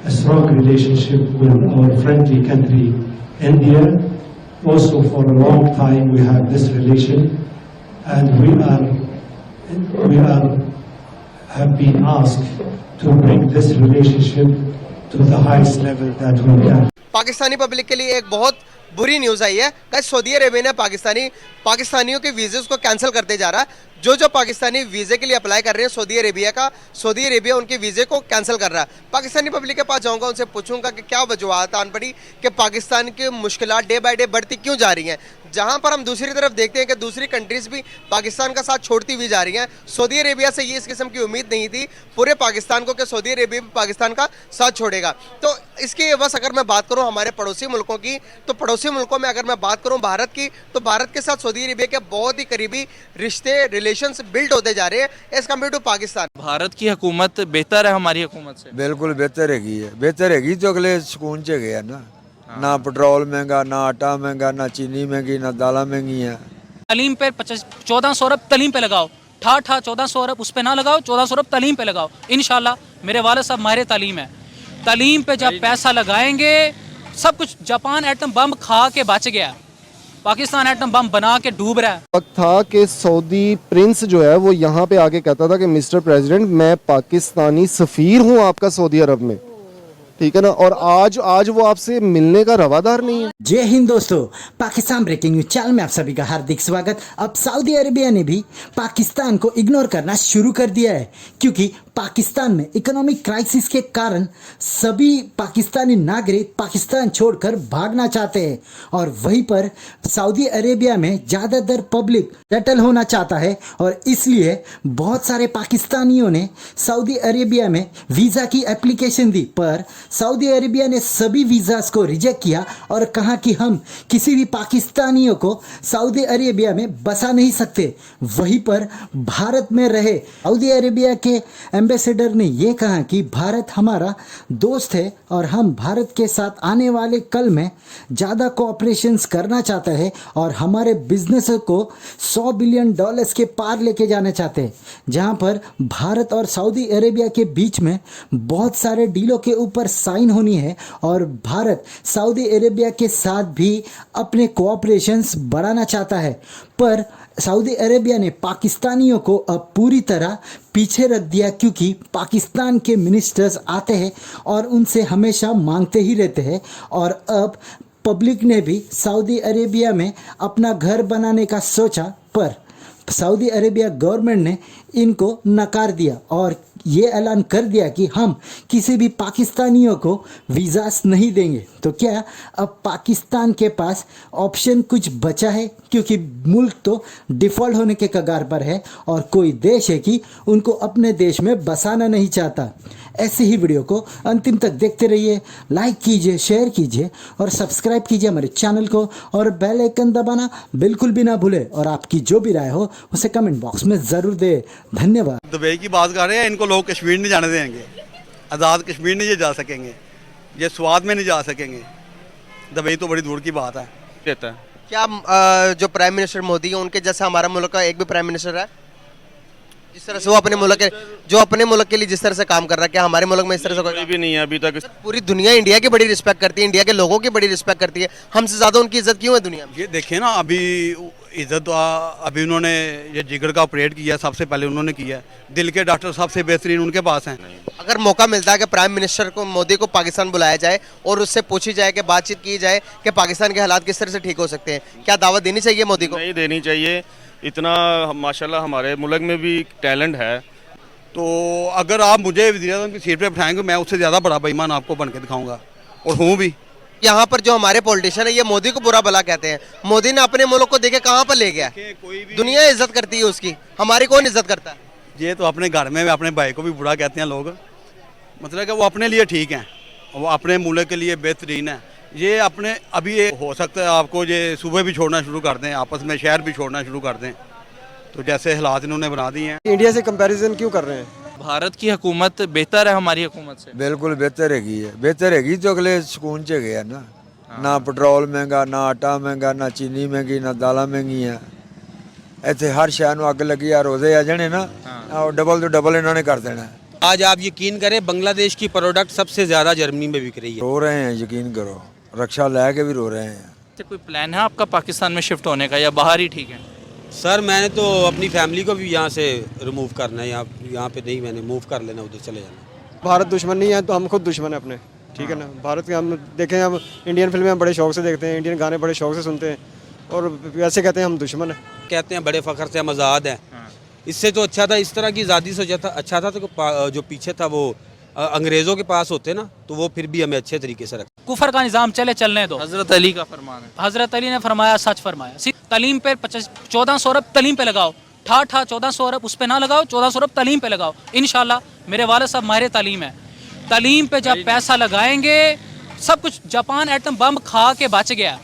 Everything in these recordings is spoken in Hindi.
a strong relationship with our friendly country, India. Also, for a long time we have this relation, and we have been asked to bring this relationship to the highest level that we can. Pakistani public के लिए एक बहुत बुरी न्यूज़ आई है कि सऊदी अरेबिया ने पाकिस्तानियों के वीज़े को कैंसिल करते जा रहा है। जो पाकिस्तानी वीज़े के लिए अप्लाई कर रहे हैं सऊदी अरेबिया उनके वीज़े को कैंसिल कर रहा है। पाकिस्तानी पब्लिक के पास जाऊंगा, उनसे पूछूंगा कि क्या वजूहत आन पड़ी कि पाकिस्तान की मुश्किलात डे बाय डे बढ़ती क्यों जा रही हैं, जहां पर हम दूसरी तरफ देखते हैं कि दूसरी कंट्रीज भी पाकिस्तान का साथ छोड़ती हुई जा रही हैं। सऊदी अरेबिया से ये इस किस्म की उम्मीद नहीं थी पूरे पाकिस्तान को कि सऊदी अरेबिया भी पाकिस्तान का साथ छोड़ेगा। तो इसकी बस अगर मैं बात करूं हमारे पड़ोसी मुल्कों की, तो पड़ोसी मुल्कों में अगर मैं बात करूं भारत की, तो भारत के साथ सऊदी अरेबिया के बहुत ही करीबी रिश्ते रिलेशंस बिल्ड होते जा रहे हैं as compare to Pakistan. Bharat की हुकूमत बेहतर है हमारी हुकूमत से? बिल्कुल बेहतर हैगी तो अगले सुकून च गया ना पेट्रोल महंगा, ना आटा महंगा, ना चीनी महंगी, ना दाला महंगी है। तालीम पे 1400 अरब तालीम पे लगाओ, ठा 1400 अरब उस पे ना लगाओ, 1400 अरब तालीम पे लगाओ। इंशाल्लाह मेरे वाले साहब माहिर तालीम है, तालीम पे जब पैसा लगाएंगे सब कुछ। जापान एटम बम खा के बच गया, पाकिस्तान एटम बम बना के डूब रहा है। वक्त था कि सऊदी प्रिंस जो है वो यहाँ पे आके कहता था कि मिस्टर प्रेसिडेंट मैं पाकिस्तानी सफ़ीर हूँ आपका सऊदी अरब में, ठीक है ना, और आज वो आपसे मिलने का रवादार नहीं है। जय हिंद दोस्तों, पाकिस्तान ब्रेकिंग न्यूज चैनल में आप सभी का हार्दिक स्वागत। अब सऊदी अरेबिया ने भी पाकिस्तान को इग्नोर करना शुरू कर दिया है, क्योंकि पाकिस्तान में इकोनॉमिक क्राइसिस के कारण सभी पाकिस्तानी नागरिक पाकिस्तान छोड़कर भागना चाहते हैं, और वहीं पर सऊदी अरेबिया में ज़्यादातर पब्लिक सेटल होना चाहता है, और इसलिए बहुत सारे पाकिस्तानियों ने सऊदी अरेबिया में वीज़ा की एप्लीकेशन दी, पर सऊदी अरेबिया ने सभी वीज़ास को रिजेक्ट किया और कहा कि हम किसी भी पाकिस्तानियों को सऊदी अरेबिया में बसा नहीं सकते। वहीं पर भारत में रहे सऊदी अरेबिया के एम्बेसडर ने यह कहा कि भारत हमारा दोस्त है और हम भारत के साथ आने वाले कल में ज़्यादा कोऑपरेशंस करना चाहते हैं और हमारे बिजनेस को $100 बिलियन के पार लेके जाना चाहते हैं, जहां पर भारत और सऊदी अरेबिया के बीच में बहुत सारे डीलों के ऊपर साइन होनी है, और भारत सऊदी अरेबिया के साथ भी अपने कोऑपरेशंस बढ़ाना चाहता है। पर सऊदी अरेबिया ने पाकिस्तानियों को अब पूरी तरह पीछे रख दिया, क्योंकि पाकिस्तान के मिनिस्टर्स आते हैं और उनसे हमेशा मांगते ही रहते हैं, और अब पब्लिक ने भी सऊदी अरेबिया में अपना घर बनाने का सोचा, पर सऊदी अरेबिया गवर्नमेंट ने इनको नकार दिया और ये ऐलान कर दिया कि हम किसी भी पाकिस्तानियों को वीज़ास नहीं देंगे। तो क्या अब पाकिस्तान के पास ऑप्शन कुछ बचा है, क्योंकि मुल्क तो डिफ़ॉल्ट होने के कगार पर है और कोई देश है कि उनको अपने देश में बसाना नहीं चाहता। ऐसी ही वीडियो को अंतिम तक देखते रहिए, लाइक कीजिए, शेयर कीजिए और सब्सक्राइब कीजिए हमारे चैनल को, और बेल आइकन दबाना बिल्कुल भी ना भूले, और आपकी जो भी राय हो उसे कमेंट बॉक्स में ज़रूर दे। धन्यवाद। दुबई की बात कर रहे हैं, इनको लोग कश्मीर नहीं जाने देंगे, आज़ाद कश्मीर नहीं ये जा सकेंगे, ये स्वाद में नहीं जा सकेंगे। दुबई तो बड़ी दूर की बात है। कहता है क्या जो प्राइम मिनिस्टर मोदी है उनके जैसा हमारा मुल्क का एक भी प्राइम मिनिस्टर है जिस तरह से वो अपने मुल्क के लिए जिस तरह से काम कर रहा है, क्या हमारे मुल्क में इस तरह से कोई भी नहीं है अभी तक? पूरी दुनिया इंडिया की बड़ी रिस्पेक्ट करती है, इंडिया के लोगों की बड़ी रिस्पेक्ट करती है, हमसे ज़्यादा उनकी इज्जत क्यों है दुनिया में? ये देखिए ना, अभी इज्जत अभी उन्होंने ये जिगर का ऑपरेट किया, सबसे पहले उन्होंने किया। दिल के डॉक्टर सबसे बेहतरीन उनके पास हैं। अगर मौका मिलता है कि प्राइम मिनिस्टर को मोदी को पाकिस्तान बुलाया जाए और उससे पूछी जाए कि बातचीत की जाए कि पाकिस्तान के हालात किस तरह से ठीक हो सकते हैं, क्या दावत देनी चाहिए मोदी को? नहीं देनी चाहिए, इतना माशाल्लाह हमारे मुल्क में भी टैलेंट है। तो अगर आप मुझे वज़ीर-ए-आज़म की सीट पे बिठाएंगे, मैं उससे ज़्यादा बड़ा बेईमान आपको बन के दिखाऊंगा, और हूँ भी। यहाँ पर जो हमारे पॉलिटिशियन है ये मोदी को बुरा भला कहते हैं। मोदी ने अपने मुल्क को देखे कहाँ पर ले गया, दुनिया इज्जत करती है उसकी, हमारी कौन इज्जत करता है? ये तो अपने घर में अपने भाई को भी बुरा कहते हैं लोग, मतलब कि वो अपने लिए ठीक हैं, वो अपने मुल्क के लिए बेहतरीन है। ये अपने अभी ये हो सकता है आपको ये सूबे भी छोड़ना शुरू कर दें, आपस में शहर भी छोड़ना शुरू कर दें, तो जैसे हालात इन्होंने बना दिए हैं। इंडिया से कंपैरिजन क्यों कर रहे हैं? भारत की हुकूमत बेहतर है हमारी हुकूमत से? बिल्कुल बेहतर हैगी तो अगले सुकून च गया ना पेट्रोल महंगा, ना आटा महंगा, ना चीनी महंगी, ना दाला महंगी है। ਇੱਥੇ हर शहर ਨੂੰ ਅੱਗ ਲੱਗੀ ਆ, ਰੋਜ਼ੇ ਆ ਜਾਣੇ ਨਾ, ਡਬਲ ਤੋਂ ਡਬਲ ਇਹਨਾਂ ਨੇ ਕਰ ਦੇਣਾ। आज आप यकीन करें बांग्लादेश की प्रोडक्ट सबसे ज़्यादा जर्मनी में बिक रही है। रो रहे हैं, यकीन करो, रक्षा ले के भी रो रहे हैं। तो कोई प्लान है आपका पाकिस्तान में शिफ्ट होने का या बाहर ही ठीक है? सर मैंने तो अपनी फैमिली को भी यहाँ से रिमूव करना है, यहाँ पे नहीं, मैंने मूव कर लेना, उधर चले जाना। भारत दुश्मन नहीं है तो हम खुद दुश्मन है अपने, ठीक है ना। भारत के हम देखें, हम इंडियन फिल्में हम बड़े शौक से देखते हैं, इंडियन गाने बड़े शौक से सुनते हैं और वैसे कहते हैं हम दुश्मन हैं। कहते हैं बड़े फ़ख्र से हम आज़ाद हैं। इससे तो अच्छा था, इस तरह की आज़ादी से अच्छा था तो जो पीछे था वो अंग्रेज़ों के पास होते ना तो वो फिर भी हमें अच्छे तरीके से रखते। कुफर का निज़ाम चलने दो। हजरत अली का फरमान है। हजरत अली ने फरमाया, सच फरमाया। तालीम पे 1400 अरब तालीम पे लगाओ, ठा 1400 अरब उस पे ना लगाओ, 1400 अरब तालीम पे लगाओ। इंशाल्लाह मेरे वालिद साहब माहिर तालीम है, तालीम पे जब पैसा लगाएंगे सब कुछ। जापान एटम बम खा के बच गया,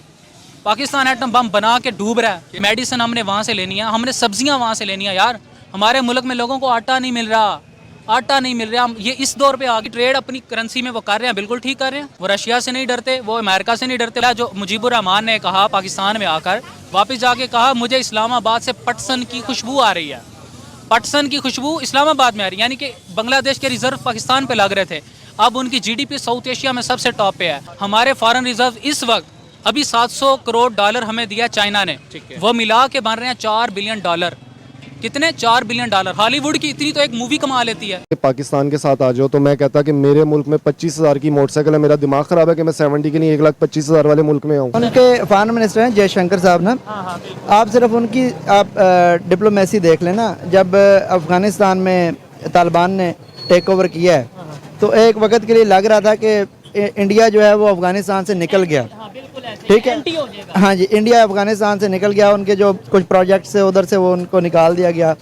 पाकिस्तान एटम बम बना के डूब रहा है। मेडिसिन हमने वहाँ से लेनी है, हमने सब्जियाँ वहाँ से लेनी है। यार हमारे मुल्क में लोगों को आटा नहीं मिल रहा, आटा नहीं मिल रहा। हम ये इस दौर पे आगे ट्रेड अपनी करेंसी में वो कर रहे हैं, बिल्कुल ठीक कर रहे हैं। वो रशिया से नहीं डरते, वो अमेरिका से नहीं डरते। जो मुजीबुर रहमान ने कहा पाकिस्तान में आकर, वापस जाके कहा मुझे इस्लामाबाद से पटसन की खुशबू आ रही है, पटसन की खुशबू इस्लामाबाद में आ रही है। यानी कि बांग्लादेश के रिजर्व पाकिस्तान पे लग रहे थे, अब उनकी जीडीपी साउथ एशिया में सबसे टॉप पे है। हमारे फॉरेन रिजर्व इस वक्त अभी 700 करोड़ डॉलर हमें दिया चाइना ने, वो मिला के बन रहे हैं 4 बिलियन डॉलर। कितने? 4 बिलियन डॉलर। हॉलीवुड की इतनी तो एक मूवी कमा लेती है। पाकिस्तान के साथ आ जाओ तो मैं कहता कि मेरे मुल्क में 25,000 की मोटरसाइकिल है, मेरा दिमाग खराब है कि मैं 70 के नहीं 1,25,000 वाले मुल्क में आऊँ। उनके फॉरेन मिनिस्टर हैं जयशंकर साहब ना, आप सिर्फ उनकी आप डिप्लोमेसी देख लेना। जब अफगानिस्तान में तालिबान ने टेक ओवर किया है तो एक वक्त के लिए लग रहा था कि इंडिया जो है वो अफगानिस्तान से निकल गया, ठीक है। हाँ जी, इंडिया अफगानिस्तान से निकल गया, उनके जो कुछ प्रोजेक्ट्स है उधर से वो उनको निकाल दिया गया।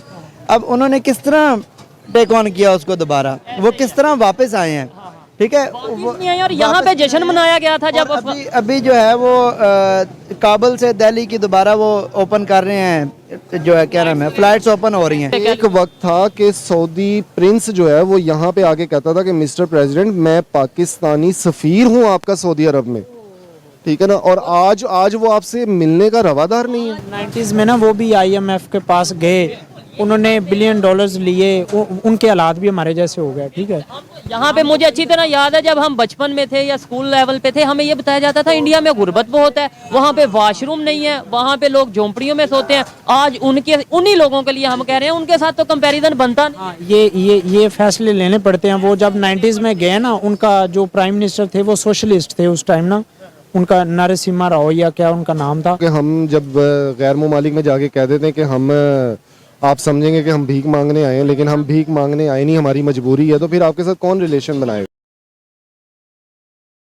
अब उन्होंने किस तरह टेक ऑन किया उसको दोबारा, वो किस तरह वापस आए हैं, ठीक है। और यहाँ पे जश्न मनाया गया था जब अभी जो है वो काबुल से दिल्ली की दोबारा वो ओपन कर रहे हैं, जो है क्या नाम है, फ्लाइट्स ओपन हो रही हैं। एक वक्त था कि सऊदी प्रिंस जो है वो यहाँ पे आके कहता था कि मिस्टर प्रेसिडेंट मैं पाकिस्तानी सफीर हूँ आपका सऊदी अरब में, ठीक है ना। और आज वो आपसे मिलने का रवादार नहीं है। 90s में ना वो भी IMF के पास गए, उन्होंने बिलियन डॉलर्स लिए, उनके हालात भी हमारे जैसे हो गए, ठीक है। यहाँ पे मुझे अच्छी तरह याद है जब हम बचपन में थे या स्कूल लेवल पे थे, हमें ये बताया जाता था इंडिया में गुर्बत बहुत है, वहाँ पे वॉशरूम नहीं है, वहाँ पे लोग झोंपड़ियों में सोते हैं। आज उन्हीं लोगों के लिए हम कह रहे हैं, उनके साथ तो कंपैरिजन बनता नहीं। ये फैसले लेने पड़ते हैं। वो जब 90s में गए ना, उनका जो प्राइम मिनिस्टर थे वो सोशलिस्ट थे उस टाइम ना, उनका नरसिम्हा राव या क्या उनका नाम था। कि हम जब गैर मुमालिक में जाके कह देते हैं कि हम आप समझेंगे कि हम भीख मांगने आए हैं, लेकिन हम भीख मांगने आए नहीं, हमारी मजबूरी है, तो फिर आपके साथ कौन रिलेशन बनाएगा।